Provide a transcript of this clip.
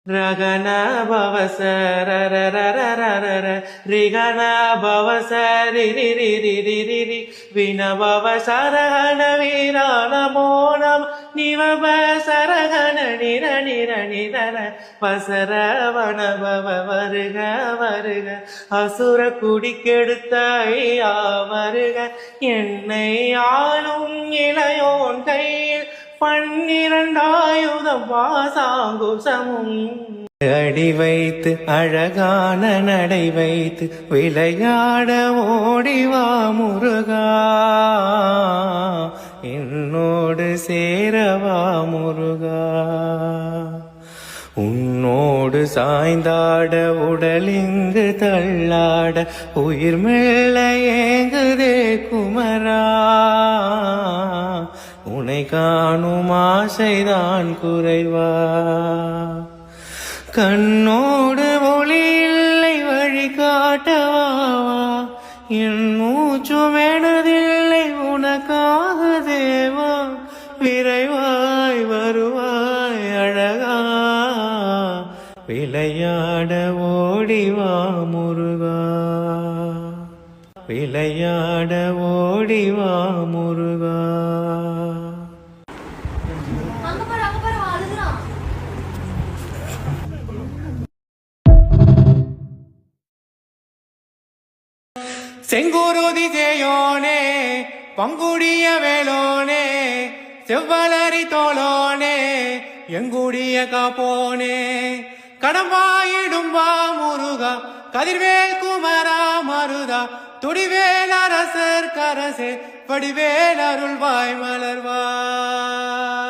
ரகன பவசர ரிகன பவசரி ரி வினபவ சரகண வீரான மோனம் நிவப சரகண நிர நிர நிதர பசரவண பவ வருக வருக அசுர குடிக்கெடுத்த ஐயா வருக என்னை ஆளும் இளையோன் கையில் 12 பாசாங்குசமும் அடி வைத்து அழகான நடை வைத்து விளையாட ஓடிவா முருகா என்னோடு சேரவா முருகா உன்னோடு சாய்ந்தாட உடலிங்கு தள்ளாட உயிர் மெல்ல ஏங்குதே குமரா உனை காணும் ஆசைதான் குறைவா கண்ணோடு ஒளி இல்லை வழிகாட்டவா என் மூச்சும் எனதில்லை உனக்காக தேவா விரைவாய் வருவாய் அழகா விளையாட ஓடிவா முருகா விளையாட ஓடிவா முருகா செங்குருதி தேயோனே பங்குடிய வேலோனே செவ்வலரி தோளோனே எங்குடிய காப்போனே கடம்பாயிடும் வா முருகா கதிர்வேல் குமரா மருதா துடிவேல் அரசர் கரசே வடிவேல் அருள்வாய் மலர்வாய்.